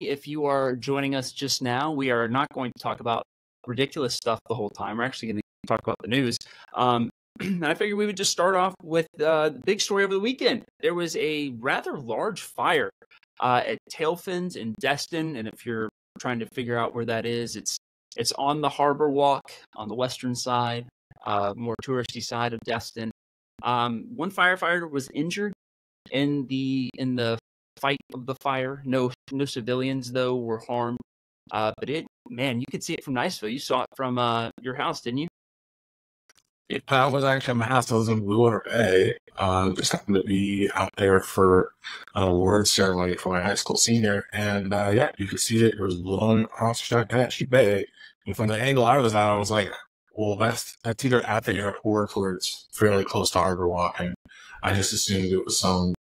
If you are joining us just now, we are not going to talk about ridiculous stuff the whole time. We're actually going to talk about the news. And I figured we would just start off with the big story over the weekend. There was a rather large fire at Tailfins in Destin, and if you're trying to figure out where that is, it's on the Harbor Walk on the western side, more touristy side of Destin. One firefighter was injured in the fight of the fire. No civilians though were harmed. But you could see it from Niceville. You saw it from your house, didn't you? That was actually my house. I was in Blue Water Bay. Just happened to be out there for an award ceremony for my high school senior. And you could see it. It was blowing across Chattahoochee Bay. And from the angle I was at, I was like, well, that's either at the airport or it's fairly close to Harbor Walk. And I just assumed it was some,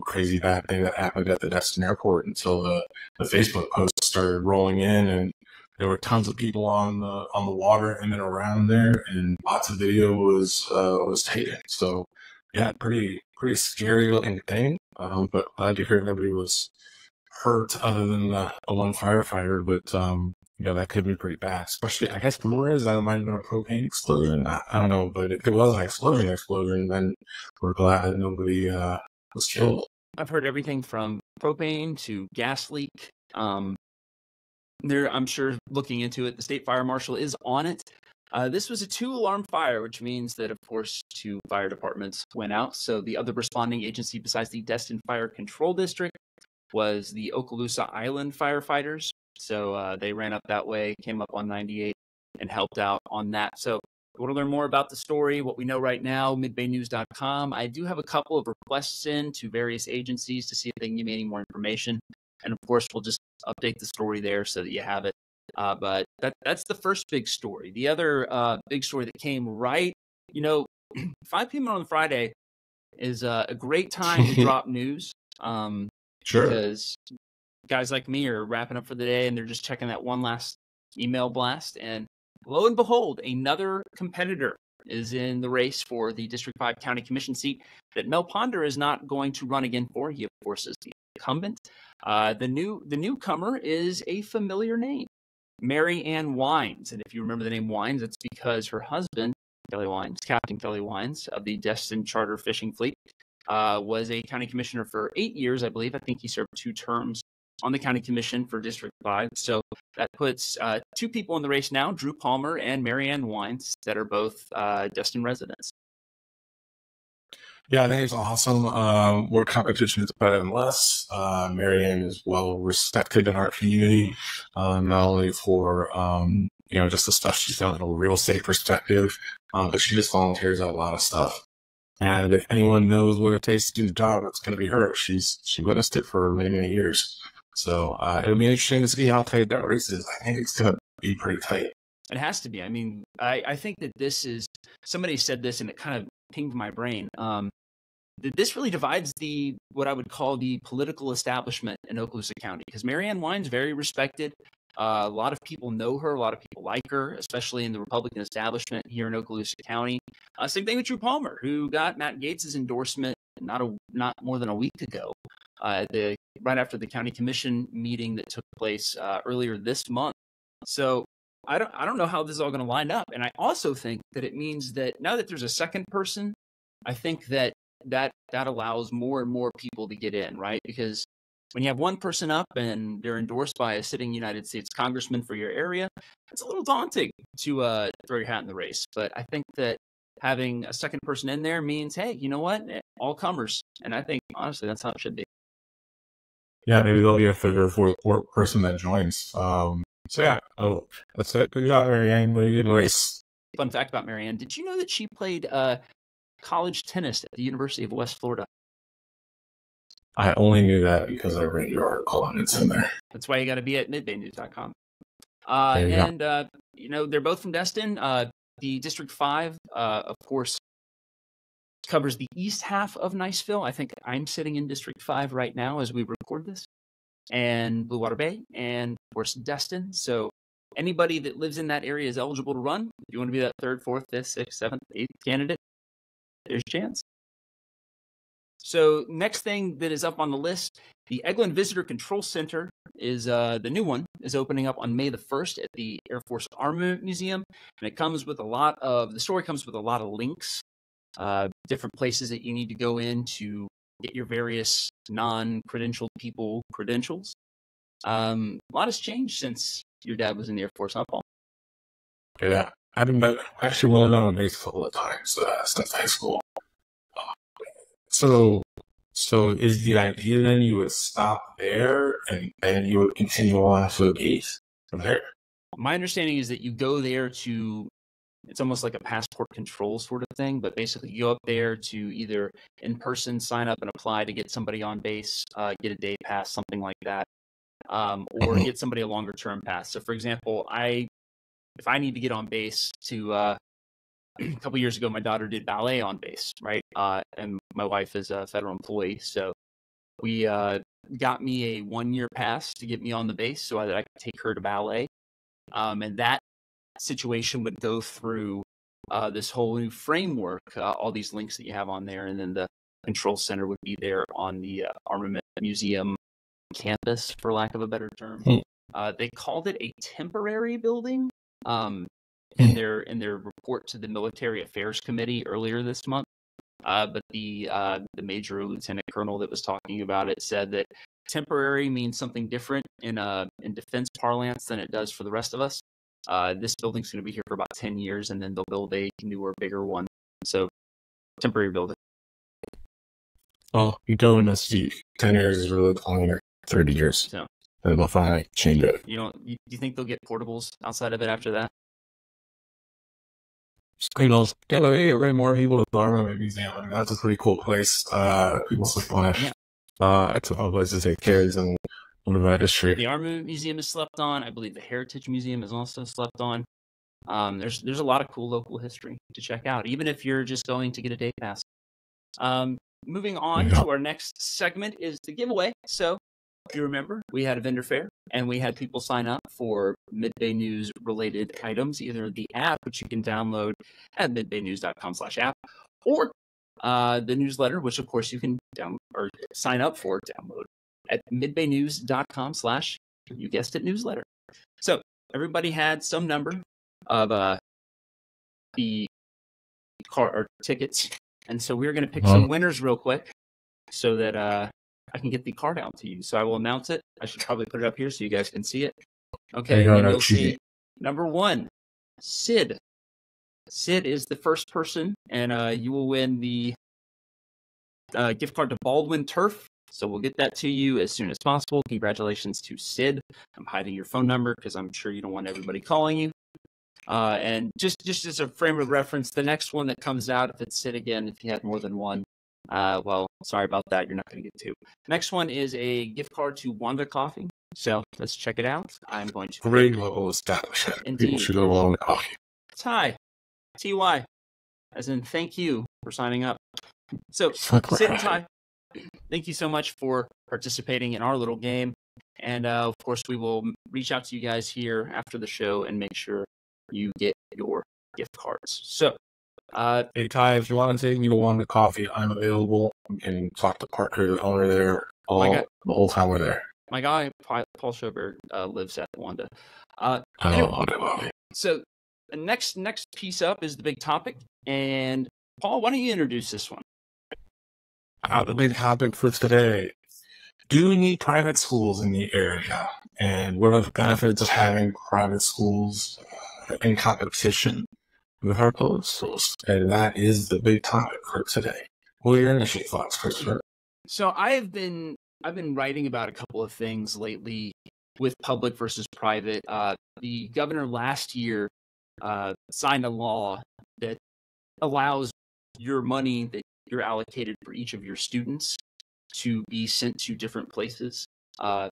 crazy bad thing that happened at the Destin airport until the Facebook posts started rolling in, and there were tons of people on the water and then around there, and lots of video was taken. So yeah, pretty scary looking thing. But glad to hear nobody was hurt other than the one firefighter. But that could be pretty bad. Especially, I guess, the more is that might have been a propane explosion. I don't know, but if it was an explosion, then we're glad that nobody was killed. I've heard everything from propane to gas leak. I'm sure looking into it, the state fire marshal is on it. This was a 2-alarm fire, which means that, of course, 2 fire departments went out. So the other responding agency besides the Destin Fire Control District was the Okaloosa Island firefighters. So they ran up that way, came up on 98, and helped out on that. So if you want to learn more about the story, what we know right now, midbaynews.com. I do have a couple of requests in to various agencies to see if they can give me any more information. And of course, we'll just update the story there so that you have it. But that's the first big story. The other big story that came 5 p.m. on Friday is a great time to drop news. Sure. Because guys like me are wrapping up for the day and they're just checking that one last email blast. And lo and behold, another competitor is in the race for the District 5 County Commission seat that Mel Ponder is not going to run again for. He, of course, is the incumbent. The newcomer is a familiar name, Mary Ann Wines. And if you remember the name Wines, it's because her husband, Captain Kelly Wines of the Destin Charter Fishing Fleet, was a county commissioner for 8 years, I believe. I think he served 2 terms on the county commission for District 5. So that puts 2 people in the race now, Drew Palmer and Mary Ann Wines, that are both Destin residents. Yeah, I think it's awesome. More competition is better than less. Mary Ann is well respected in our community, not only for, just the stuff she's done in a real estate perspective, but she just volunteers out a lot of stuff. And if anyone knows what it takes to do the job, it's going to be her. She witnessed it for many, many years. So it'll be interesting to see how tight that race is. I think it's going to be pretty tight. It has to be. I mean, I think that this is, somebody said this and it kind of pinged my brain. This really divides what I would call the political establishment in Okaloosa County, because Mary Ann Wines, very respected. A lot of people know her. A lot of people like her, especially in the Republican establishment here in Okaloosa County. Same thing with Drew Palmer, who got Matt Gaetz' endorsement not more than a week ago, right after the county commission meeting that took place earlier this month. So I don't know how this is all going to line up. And I also think that it means that now that there's a second person, I think that allows more and more people to get in, right? Because when you have one person up and they're endorsed by a sitting United States congressman for your area, it's a little daunting to throw your hat in the race. But I think that having a second person in there means, hey, you know what? All comers. And I think, honestly, that's how it should be. Yeah, maybe there'll be a third or fourth person that joins. That's it. Good job, Mary Ann. Good race. Fun fact about Mary Ann, did you know that she played college tennis at the University of West Florida? I only knew that because I read your article and it's in there. That's why you got to be at midbaynews.com. They're both from Destin. The District 5, of course, covers the east half of Niceville. I think I'm sitting in District 5 right now as we record this. And Blue Water Bay, and, of course, Destin. So anybody that lives in that area is eligible to run. If you want to be that 3rd, 4th, 5th, 6th, 7th, 8th candidate, there's a chance. So next thing that is up on the list, the Eglin Visitor Control Center is the new one is opening up on May the 1st at the Air Force Armament Museum, and it comes with the story comes with a lot of links, different places that you need to go in to get your various non-credentialed people credentials. A lot has changed since your dad was in the Air Force, huh, Paul? Yeah, I've been actually well known base a couple of times since high school. So is the idea then you would stop there and you would continue on to the base from there? My understanding is that you go there it's almost like a passport control sort of thing, but basically you go up there to either in person sign up and apply to get somebody on base, get a day pass, something like that, or get somebody a longer term pass. So for example, if I need to get on base to, a couple years ago, my daughter did ballet on base, right? And my wife is a federal employee. So we got me a 1-year pass to get me on the base so that I could take her to ballet. And that situation would go through this whole new framework, all these links that you have on there. And then the control center would be there on the Armament Museum campus, for lack of a better term. They called it a temporary building. In their report to the Military Affairs Committee earlier this month, but the major lieutenant colonel that was talking about it said that temporary means something different in defense parlance than it does for the rest of us. This building's going to be here for about 10 years, and then they'll build a newer, bigger one. So, temporary building. Oh, you don't see 10 years is really long, 30 years. So, and they'll finally change it. Do you think they'll get portables outside of it after that? Get way more people to the Armament Museum. I mean, that's a pretty cool place. People sleep on it. Yeah. It's a place to take care of and one of our history. The Armament Museum is slept on. I believe the Heritage Museum is also slept on. There's a lot of cool local history to check out, even if you're just going to get a day pass. Moving on to our next segment is the giveaway. So, if you remember, we had a vendor fair, and we had people sign up for Midday News related items, either the app, which you can download at midbaynews.com/app, or the newsletter, which of course you can sign up for, download at midbaynews.com/ you guessed it, newsletter. So everybody had some number of the car or tickets, and so we're going to pick some winners real quick so that I can get the card out to you. So I will announce it. I should probably put it up here so you guys can see it. Okay, and you'll see number 1, Sid. Sid is the first person, and you will win the gift card to Baldwin Turf. So we'll get that to you as soon as possible. Congratulations to Sid. I'm hiding your phone number because I'm sure you don't want everybody calling you. And just as a frame of reference, the next one that comes out, if it's Sid again, if you had more than one, well, sorry about that. You're not going to get 2. Next one is a gift card to Wanda Coffee. So let's check it out. I'm going to great level establishment. Indeed. People should go along with coffee. Ty, TY, as in thank you for signing up. So Sid and Ty, thank you so much for participating in our little game. And of course, we will reach out to you guys here after the show and make sure you get your gift cards. So, hey Ty, if you want to take me to Wanda Coffee, I'm available. You can talk to Parker, the owner there, the whole time we're there. My guy, Paul Sjoberg, lives at Wanda. Anyway, so the next piece up is the big topic. And Paul, why don't you introduce this one? The big topic for today. Do we need private schools in the area? And what are the benefits of having private schools in competition with our public schools? And that is the big topic for today. What are your initial thoughts, Christopher? So I've been writing about a couple of things lately with public versus private. The governor last year signed a law that allows your money that you're allocated for each of your students to be sent to different places. Yeah,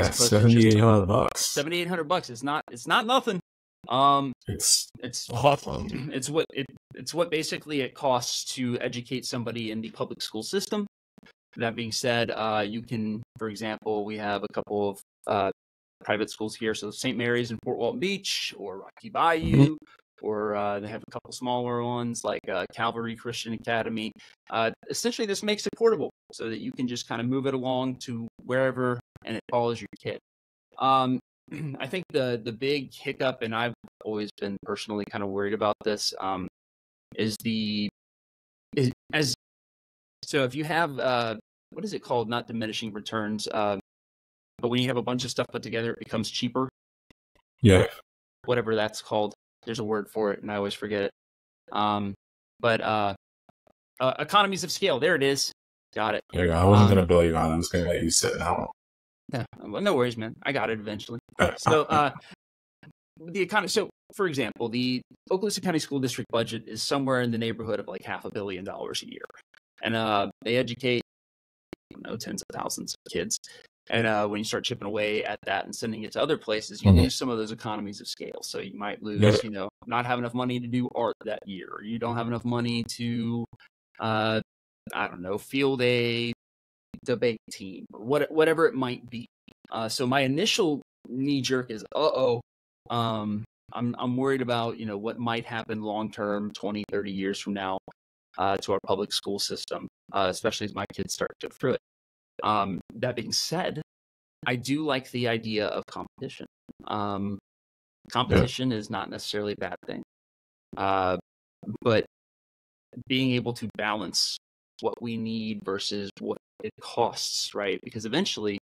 $7,800. $7,800. It's not nothing. It's awesome. It's what basically it costs to educate somebody in the public school system. That being said, you can, for example, we have a couple of private schools here. So St. Mary's in Fort Walton Beach, or Rocky Bayou, or they have a couple smaller ones like Calvary Christian Academy. Essentially, this makes it portable. so that you can just kind of move it along to wherever and it follows your kid. I think the big hiccup, and I've always been personally kind of worried about this, is so if you have what is it called? Not diminishing returns, but when you have a bunch of stuff put together, it becomes cheaper. Yeah. Whatever that's called. There's a word for it, and I always forget it. But economies of scale. There it is. Got it. There you go. I wasn't going to bill you on it. I was going to let you sit down. Yeah, well, no worries, man. I got it eventually. So, the economy. So, for example, the Okaloosa County School District budget is somewhere in the neighborhood of like $500 million a year, and they educate, tens of thousands of kids. And when you start chipping away at that and sending it to other places, you lose some of those economies of scale. So you might lose, not have enough money to do art that year, or you don't have enough money to, field a debate team, or whatever it might be. So my initial knee jerk is, I'm worried about, what might happen long term, 20, 30 years from now, to our public school system, especially as my kids start to go through it. That being said, I do like the idea of competition. Competition is not necessarily a bad thing, but being able to balance what we need versus what it costs, right? Because eventually,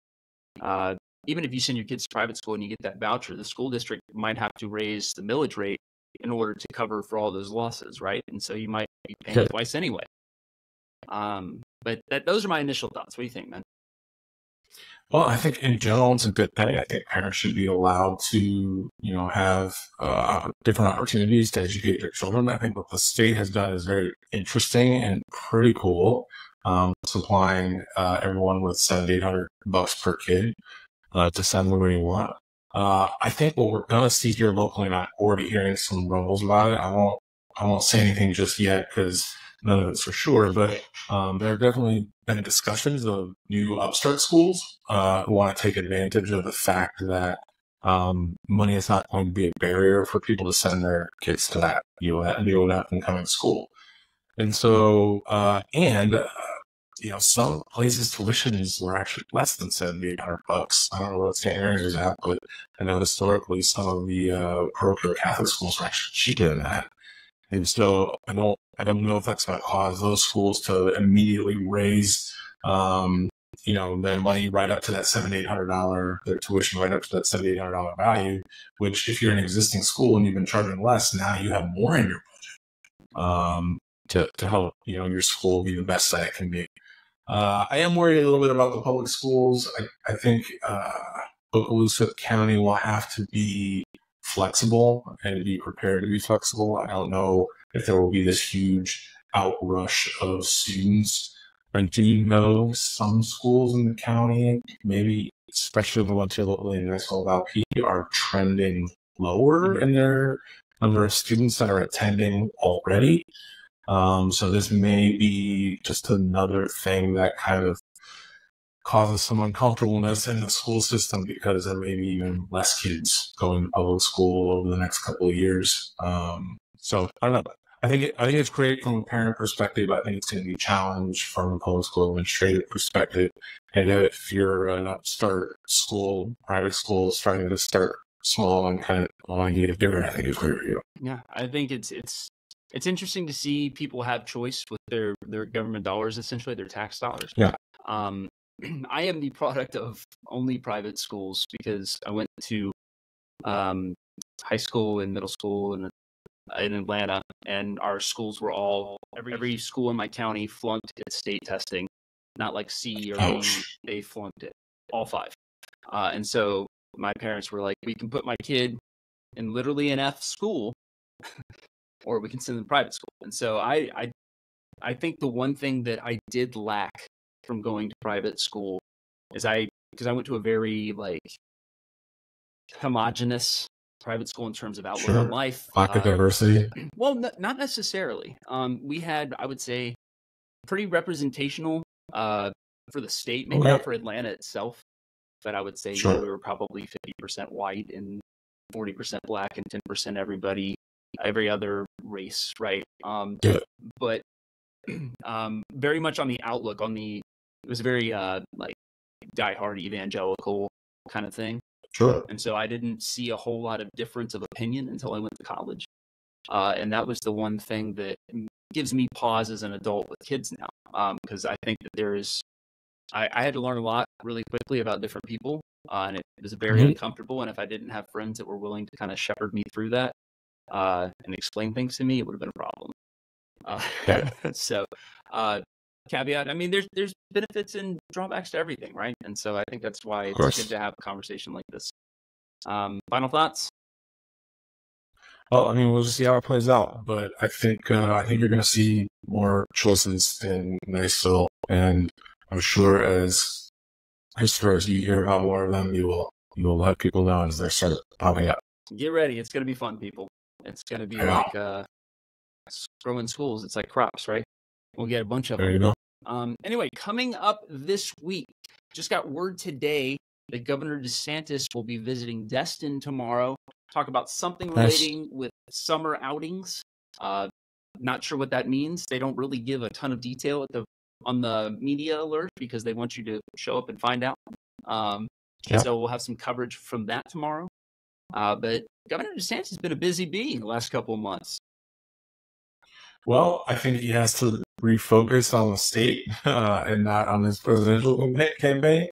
even if you send your kids to private school and you get that voucher, the school district might have to raise the millage rate in order to cover for all those losses, right? And so you might be paying twice anyway. But those are my initial thoughts. What do you think, man? Well, I think in general, it's a good thing. I think parents should be allowed to, have different opportunities to educate their children. I think what the state has done is very interesting and pretty cool, supplying everyone with $700-800 per kid to send where you want. I think what we're going to see here locally, and I'm already hearing some rumbles about it. I won't say anything just yet because none of it's for sure, but there have definitely been discussions of new upstart schools who want to take advantage of the fact that money is not going to be a barrier for people to send their kids to that new up and coming school. And so, some places tuitions were actually less than $700-800. I don't know what St. Mary's is at, but I know historically some of the parochial Catholic schools were actually cheaper than that. And so I don't know if that's going to cause those schools to immediately raise, their money right up to that $700-800, their tuition right up to that $700-800 value, which if you're an existing school and you've been charging less, now you have more in your budget, to help, your school be the best that it can be. I am worried a little bit about the public schools. I think, Okaloosa County will have to be flexible and be prepared to be flexible. I don't know if there will be this huge outrush of students. And do you know some schools in the county, maybe especially the ones here locally in Niceville High School, are trending lower in their number of students that are attending already? So this may be just another thing that kind of causes some uncomfortableness in the school system because there may be even less kids going to public school over the next couple of years. So I don't know. I think it's great from a parent perspective. I think it's going to be a challenge from a public school administrative perspective. And if you're an upstart school, private school, starting to start small and kind of allowing you to do it, I think it's great for you. Yeah, I think it's interesting to see people have choice with their government dollars, essentially their tax dollars. Yeah. I am the product of only private schools because I went to high school and middle school in Atlanta, and our schools were all every school in my county flunked its state testing, not like C or B, they flunked it, all 5. And so my parents were like, we can put my kid in literally an F school, or we can send them to private school. And so I think the one thing that I did lack from going to private school is because I went to a very homogenous private school in terms of outlook on life. Lack of diversity. Well, not necessarily. We had, I would say, pretty representational for the state, maybe not for Atlanta itself, but I would say we were probably 50% white and 40% black and 10% every other race, right? But very much on the outlook, on the it was very like diehard evangelical kind of thing. Sure. And so I didn't see a whole lot of difference of opinion until I went to college. And that was the one thing that gives me pause as an adult with kids now, because I think that I had to learn a lot really quickly about different people, and it was very uncomfortable. And if I didn't have friends that were willing to kind of shepherd me through that and explain things to me, it would have been a problem. So, caveat, I mean, there's benefits and drawbacks to everything, right? And so I think that's why it's good to have a conversation like this. Final thoughts? Well, I mean, we'll just see how it plays out, but I think you're going to see more choices in Niceville, and I'm sure as you hear about more of them, you will let people know as they start popping up. Get ready, it's going to be fun, people. It's going to be like growing schools. It's like crops, right? We'll get a bunch of them. There you go. Anyway, coming up this week, just got word today that Governor DeSantis will be visiting Destin tomorrow. Talk about something relating with summer outings. Not sure what that means. They don't really give a ton of detail on the media alert because they want you to show up and find out. So we'll have some coverage from that tomorrow. But Governor DeSantis has been a busy bee the last couple of months. Well, I think he has to refocus on the state and not on his presidential campaign.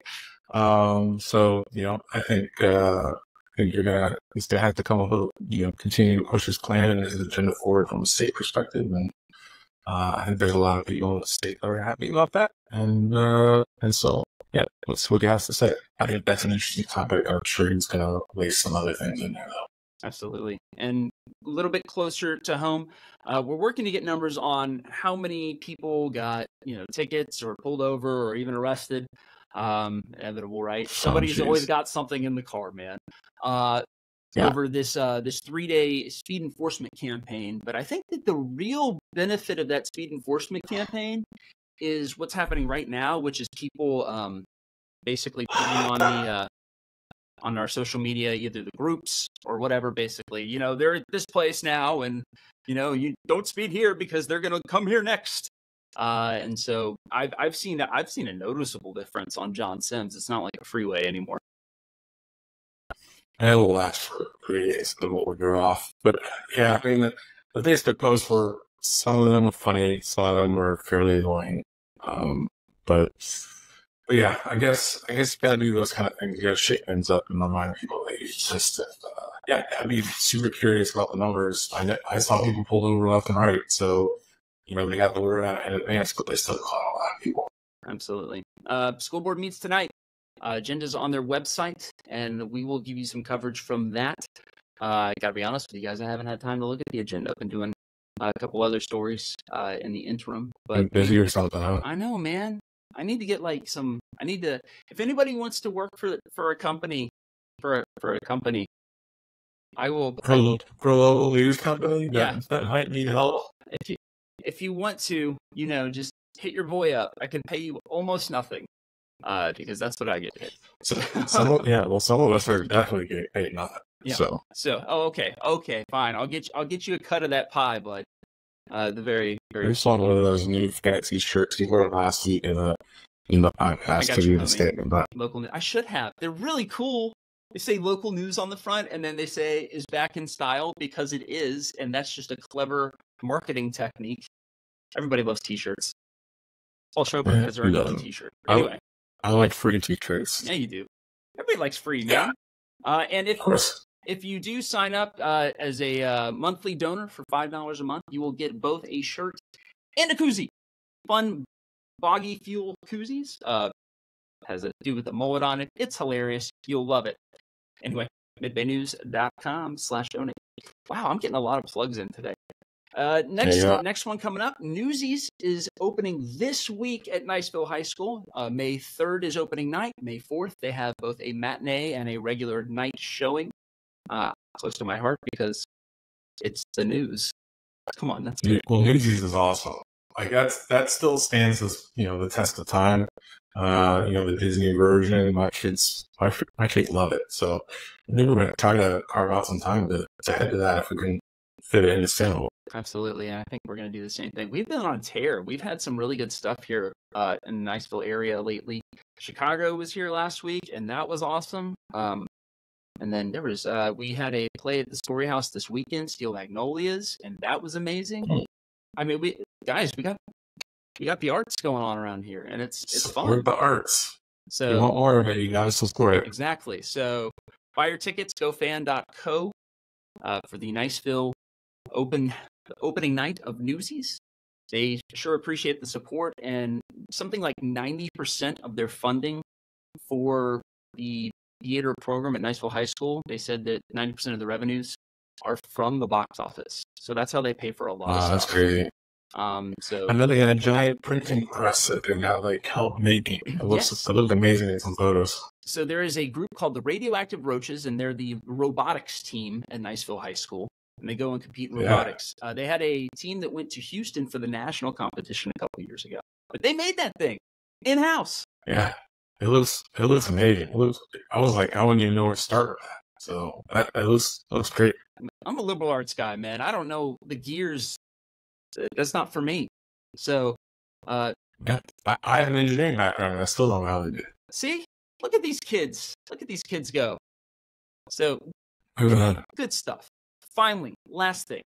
So, I think he's gonna have to come up with, continue to push his plan and his agenda forward from a state perspective. And I think there's a lot of people in the state that are happy about that. And so, yeah, let's see what he has to say. I think that's an interesting topic. I'm sure he's gonna lay some other things in there, though. Absolutely. And a little bit closer to home, we're working to get numbers on how many people got, tickets or pulled over or even arrested. Inevitable, right? Somebody's always got something in the car, man. Over this 3-day speed enforcement campaign. But I think that the real benefit of that speed enforcement campaign is what's happening right now, which is people basically putting on our social media, either the groups or whatever. Basically, they're at this place now, and you don't speed here because they're going to come here next. And so I've seen a noticeable difference on John Sims. It's not like a freeway anymore. And it will last for 3 days, then we'll go off. But yeah, I mean, the Facebook posts were, some of them were funny, some of them were fairly annoying. But yeah, I guess you gotta do those kind of things. You gotta shake things up and remind people that it's just, I'd be super curious about the numbers. I saw people pull over left and right, so they got the word out in advance, but they still caught a lot of people. Absolutely. School board meets tonight. Agenda's on their website, and we will give you some coverage from that. I got to be honest with you guys, I haven't had time to look at the agenda. I've been doing a couple other stories in the interim. But I'm busy or something, huh? I know, man. I need to get if anybody wants to work for a company, I will. For a local news company that might need help. If you want to, just hit your boy up. I can pay you almost nothing, because that's what I get paid. So, some of us are definitely getting paid nothing. Yeah. Okay, fine. I'll get you a cut of that pie, but the very very. I saw one of those new fancy shirts you wore last week in the podcast to do the statement about local news. I should have. They're really cool. They say local news on the front, and then they say is back in style because it is, and that's just a clever marketing technique. Everybody loves T-shirts. Paul Sjoberg has already got a T-shirt. Anyway, I like free T-shirts. Yeah, you do. Everybody likes free, man. And if you do sign up as a monthly donor for $5 a month, you will get both a shirt and a koozie. Fun boggy fuel koozies. Has to do with the mullet on it. It's hilarious. You'll love it. Anyway, midbaynews.com/donate. Wow, I'm getting a lot of plugs in today. Next one coming up, Newsies is opening this week at Niceville High School. May 3rd is opening night. May 4th, they have both a matinee and a regular night showing. Close to my heart because it's the news. Come on, that's good. Well, Newsies is awesome. Like that still stands as the test of time. The Disney version. My kids love it. So I think we're going to try to carve out some time to head to that if we can fit it in the schedule. Absolutely, and I think we're going to do the same thing. We've been on a tear. We've had some really good stuff here in the Niceville area lately. Chicago was here last week, and that was awesome. And then there was we had a play at the Story House this weekend, Steel Magnolias, and that was amazing. I mean, we got the arts going on around here, and it's fun. Support the arts. So you want more of it, you gotta support it. Exactly. So buy your tickets, gofan.co for the Niceville opening night of Newsies. They sure appreciate the support, and something like 90% of their funding for the theater program at Niceville High School, they said that 90% of the revenues are from the box office. So that's how they pay for a lot of stuff. That's crazy. So I know they had a giant printing press that they now help making. It looks amazing in some photos. So there is a group called the Radioactive Roaches, and they're the robotics team at Niceville High School. And they go and compete in robotics. They had a team that went to Houston for the national competition a couple of years ago. But they made that thing in-house. Yeah. It looks amazing. I was like, I wouldn't even know where to start with that. So it looks great. I'm a liberal arts guy, man. I don't know the gears. That's not for me. So I have an engineering background, and I still don't know how to do it. See? Look at these kids. Look at these kids go. So good stuff. Finally, last thing.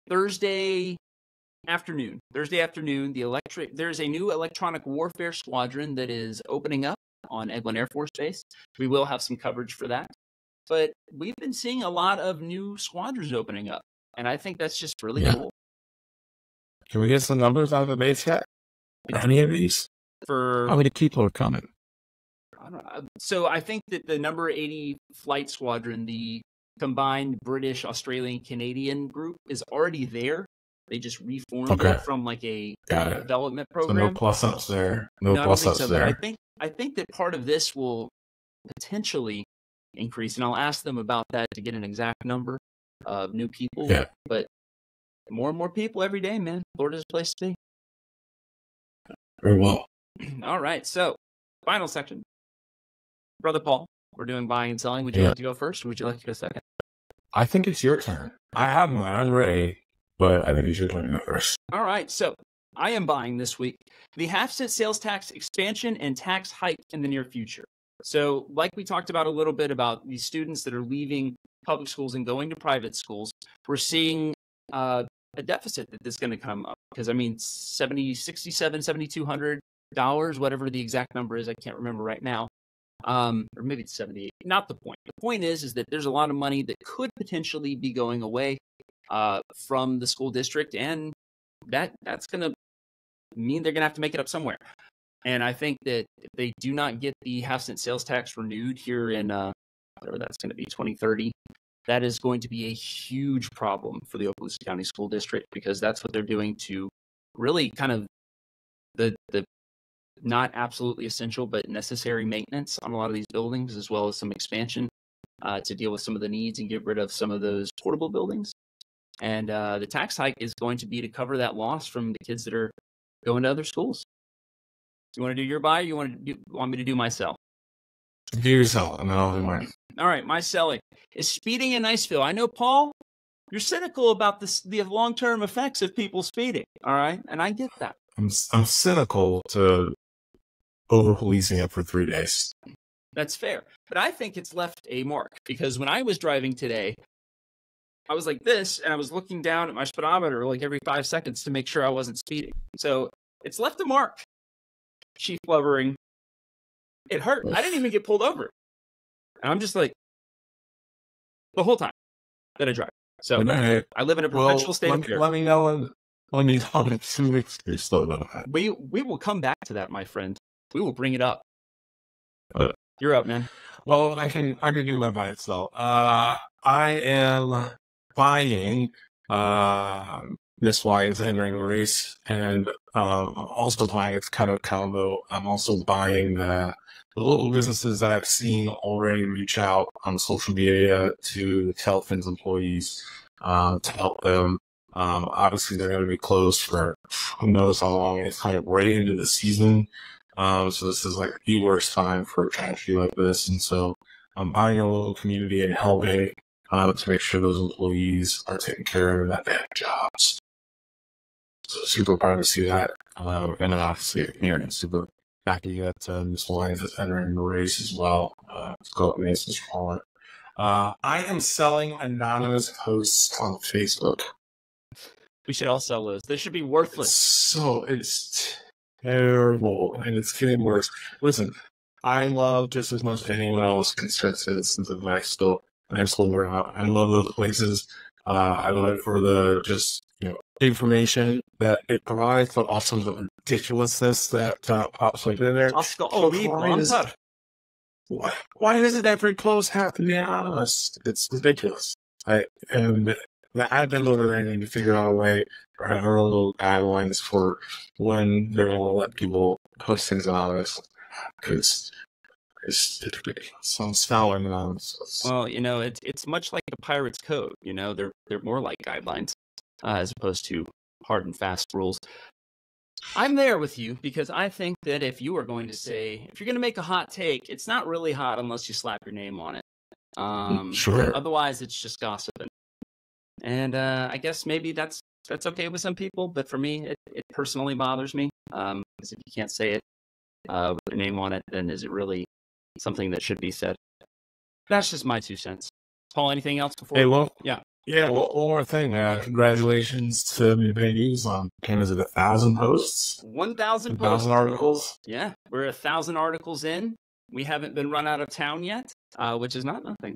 Thursday afternoon, there's a new electronic warfare squadron that is opening up on Eglin Air Force Base. We will have some coverage for that. But we've been seeing a lot of new squadrons opening up, and I think that's just really cool. Can we get some numbers out of the base yet? Any of these? For how many people are coming? I don't know. So I think that the number 80 flight squadron, the combined British, Australian, Canadian group, is already there. They just reformed it from like a development program. So no plus ups there. No plus ups there. I think that part of this will potentially increase, and I'll ask them about that to get an exact number of new people. Yeah. But more and more people every day, man. Florida's a place to be. Very well. All right. So, final section. Brother Paul, we're doing buying and selling. Would you like to go first, or would you like to go second? I think it's your turn. I have mine ready, but I think you should let me go first. All right. So, I am buying this week the half-cent sales tax expansion and tax hike in the near future. So, like we talked about a little bit about these students that are leaving public schools and going to private schools, we're seeing a deficit that is going to come up. Because, I mean, $7,200, whatever the exact number is, I can't remember right now. Or maybe it's 78. Not the point. The point is that there's a lot of money that could potentially be going away from the school district, and that's going to mean they're going to have to make it up somewhere. And I think that if they do not get the half-cent sales tax renewed here in whatever that's going to be, 2030, that is going to be a huge problem for the Okaloosa County School District, because that's what they're doing to really kind of the not absolutely essential but necessary maintenance on a lot of these buildings, as well as some expansion to deal with some of the needs and get rid of some of those portable buildings. And the tax hike is going to be to cover that loss from the kids that are going to other schools. You want to do your buy, or you want me to do my sell? Do your sell, and then I'll do mine. All right, my selling is speeding in Niceville. I know, Paul, you're cynical about the long-term effects of people speeding, all right? And I get that. I'm cynical to over-policing it for 3 days. That's fair. But I think it's left a mark, because when I was driving today, I was like this, and I was looking down at my speedometer like every 5 seconds to make sure I wasn't speeding. So it's left a mark. Chief Blubbering. It hurt. I didn't even get pulled over. And I'm just like, the whole time that I drive. So I live in a perpetual state of fear. Let me know when you talk in 2 weeks. You're still about that. We will come back to that, my friend. We will bring it up. You're up, man. Well, I can do my buy itself. I am buying this why is entering the race, and also buying its kind of combo. I'm also buying the local businesses that I've seen already reach out on social media to the Tailfins employees to help them. Obviously, they're going to be closed for who knows how long. It's kind of right into the season. So this is like the worst time for a tragedy like this. And so I'm buying a little community and helping to make sure those employees are taken care of, that they have jobs. So super proud to see that. And then obviously here in super happy that Miss Lyons is entering the race as well. To go up Mason's calling. I am selling anonymous posts on Facebook. We should all sell those. They should be worthless. It's terrible, and it's getting worse. Listen, I love just as much as anyone else concerned citizens of my school. I love those places. I love it for the just information that it provides, but also the ridiculousness that pops up in there. Why does it every post have to be anonymous? It's ridiculous. And the admin over there need to figure out a way or have our little guidelines for when they're going to let people post things anonymous, because it's ridiculous. Sounds foul and anonymous. Well, it's much like a pirate's code. They're more like guidelines as opposed to hard and fast rules. I'm there with you because I think that if you're going to make a hot take, it's not really hot unless you slap your name on it. Sure. Otherwise, it's just gossiping. And I guess maybe that's okay with some people, but for me, it personally bothers me. Because if you can't say it with your name on it, then is it really something that should be said? That's just my 2 cents. Paul, anything else before? Hey, well, yeah. One more thing. Congratulations to Midday News on 1,000 posts. 1,000 posts. 1,000 articles. Yeah, we're 1,000 articles in. We haven't been run out of town yet, which is not nothing.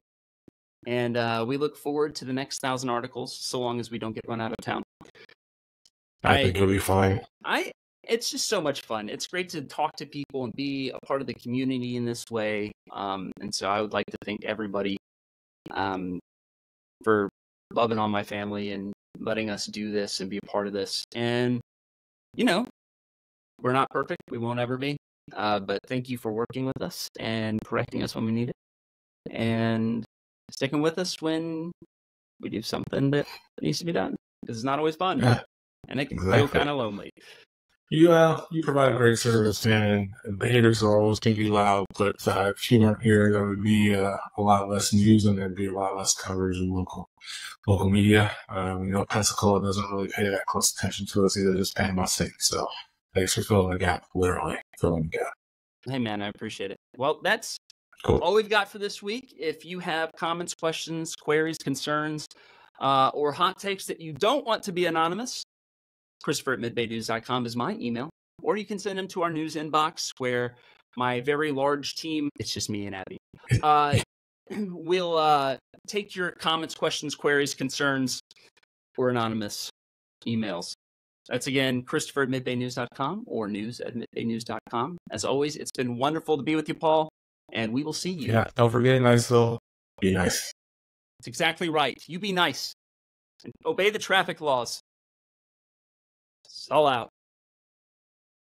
And we look forward to the next 1,000 articles, so long as we don't get run out of town. I think it'll be fine. It's just so much fun. It's great to talk to people and be a part of the community in this way. And so I would like to thank everybody for loving on my family and letting us do this and be a part of this. And, we're not perfect. We won't ever be. But thank you for working with us and correcting us when we need it. And sticking with us when we do something that needs to be done. Because it's not always fun. And it can feel kind of lonely. You provide a great service, man. The haters are always going to be loud, but if you weren't here, there would be a lot less news and there'd be a lot less coverage in local media. Pensacola doesn't really pay that close attention to us either, just Panama City. So thanks for filling the gap, literally filling the gap. Hey, man, I appreciate it. Well, that's cool. All we've got for this week. If you have comments, questions, queries, concerns, or hot takes that you don't want to be anonymous, Christopher@midbaynews.com is my email, or you can send them to our news inbox where my very large team, it's just me and Abby, will take your comments, questions, queries, concerns, or anonymous emails. That's again, Christopher@midbaynews.com or news@midbaynews.com. As always, it's been wonderful to be with you, Paul, and we will see you. Yeah, don't forget, Niceville. Be nice. That's exactly right. You be nice and obey the traffic laws. All out.